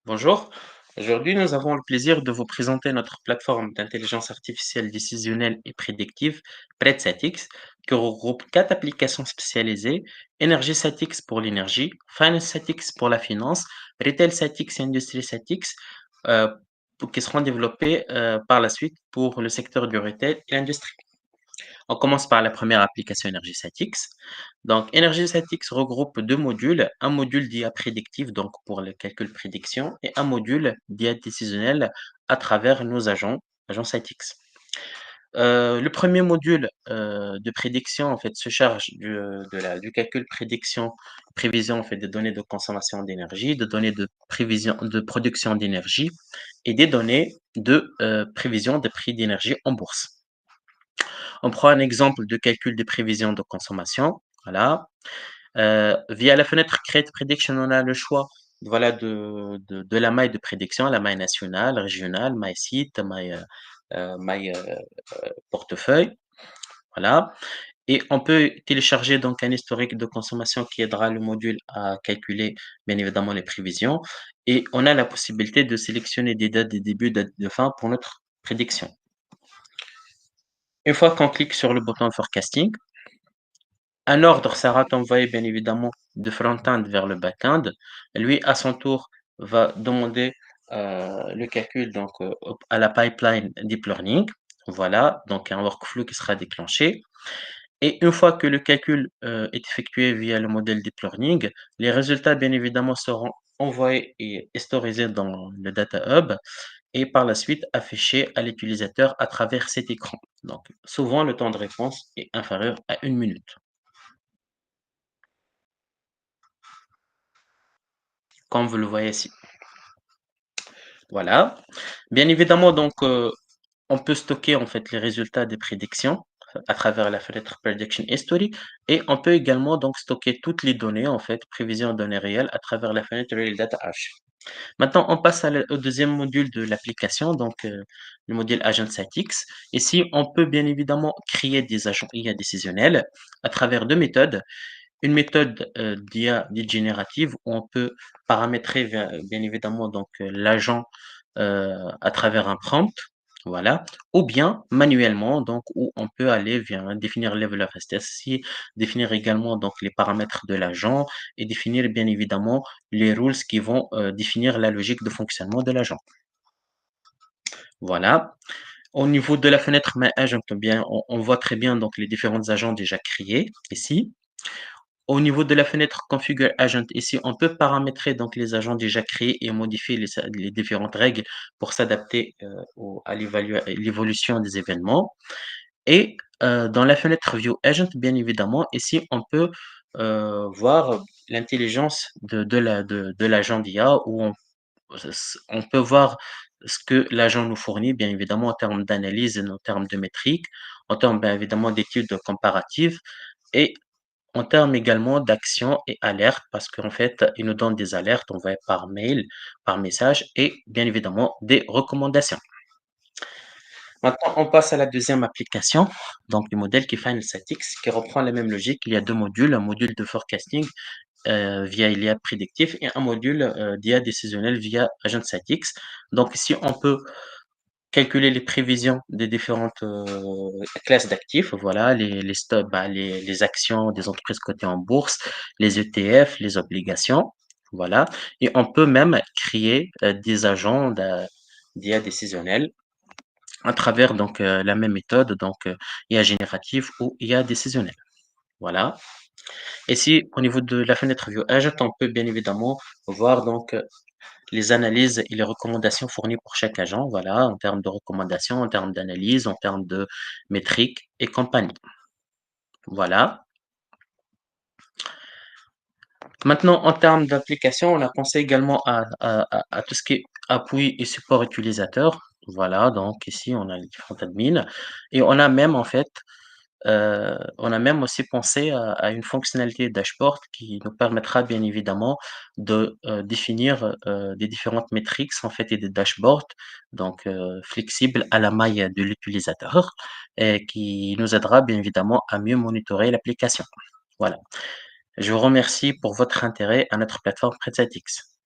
Bonjour, aujourd'hui nous avons le plaisir de vous présenter notre plateforme d'intelligence artificielle décisionnelle et prédictive, PredSatix, qui regroupe quatre applications spécialisées: EnergySatix pour l'énergie, FinanceSatix pour la finance, RetailSatix et IndustrySatix, euh, qui seront développées par la suite pour le secteur du retail et l'industrie. On commence par la première application EnergySatix. Donc, EnergySatix regroupe deux modules, un module d'IA prédictif, donc pour le calcul prédiction, et un module d'IA décisionnel à travers nos agents Satix. Le premier module de prédiction en fait se charge du calcul prédiction, prévision en fait des données de consommation d'énergie, de données de prévision de production d'énergie et des données de prévision des prix d'énergie en bourse. On prend un exemple de calcul des prévisions de consommation. Voilà. Via la fenêtre Create Prediction, on a le choix voilà, de la maille de prédiction, la maille nationale, régionale, maille site, maille portefeuille. Voilà. Et on peut télécharger donc un historique de consommation qui aidera le module à calculer bien évidemment les prévisions. Et on a la possibilité de sélectionner des dates de début, dates de fin pour notre prédiction. Une fois qu'on clique sur le bouton Forecasting, un ordre sera envoyé bien évidemment de front-end vers le back-end. Lui, à son tour, va demander le calcul donc, à la pipeline deep learning. Voilà, donc un workflow qui sera déclenché. Et une fois que le calcul est effectué via le modèle deep learning, les résultats, bien évidemment, seront envoyés et historisés dans le Data Hub et par la suite affichés à l'utilisateur à travers cet écran. Donc, souvent, le temps de réponse est inférieur à 1 minute. Comme vous le voyez ici. Voilà. Bien évidemment, donc, on peut stocker en fait les résultats des prédictions à travers la fenêtre Prediction History et on peut également donc stocker toutes les données en fait, prévisions de données réelles à travers la fenêtre Real Data Hash. Maintenant, on passe au deuxième module de l'application, donc le module Agent Satix. Ici, on peut bien évidemment créer des agents IA décisionnels à travers deux méthodes. Une méthode d'IA dite générative où on peut paramétrer bien évidemment donc l'agent à travers un prompt, voilà, ou bien manuellement, donc où on peut aller définir level of STSC, définir également donc les paramètres de l'agent et définir bien évidemment les rules qui vont définir la logique de fonctionnement de l'agent. Voilà. Au niveau de la fenêtre My Agent, bien, on voit très bien donc les différents agents déjà créés ici. Au niveau de la fenêtre Configure Agent, ici, on peut paramétrer donc les agents déjà créés et modifier les différentes règles pour s'adapter à l'évolution des événements. Et dans la fenêtre View Agent, bien évidemment, ici, on peut voir l'intelligence de l'agent d'IA où on peut voir ce que l'agent nous fournit, bien évidemment, en termes d'analyse, en termes de métriques, en termes, bien évidemment, d'études comparatives. Et en termes également d'actions et alertes, parce qu'en fait, ils nous donnent des alertes envoyées par mail, par message et bien évidemment des recommandations. Maintenant, on passe à la deuxième application, donc le modèle qui est FinalSatix, qui reprend la même logique. Il y a deux modules, un module de forecasting via l'IA prédictif et un module d'IA décisionnel via AgentSatix. Donc ici, on peut calculer les prévisions des différentes classes d'actifs, voilà, les stocks, bah, les actions des entreprises cotées en bourse, les ETF, les obligations, voilà. Et on peut même créer des agents d'IA décisionnels à travers donc la même méthode, donc IA générative ou IA décisionnelle. Voilà. Et si au niveau de la fenêtre View Agent, on peut bien évidemment voir donc les analyses et les recommandations fournies pour chaque agent, voilà, en termes de recommandations, en termes d'analyse, en termes de métriques et compagnie. Voilà. Maintenant, en termes d'application, on a pensé également à tout ce qui est appui et support utilisateur. Voilà, donc ici, on a les différents admins et on a même aussi pensé à une fonctionnalité dashboard qui nous permettra bien évidemment de définir des différentes métriques en fait et des dashboards donc flexibles à la maille de l'utilisateur et qui nous aidera bien évidemment à mieux monitorer l'application. Voilà. Je vous remercie pour votre intérêt à notre plateforme PredSatix.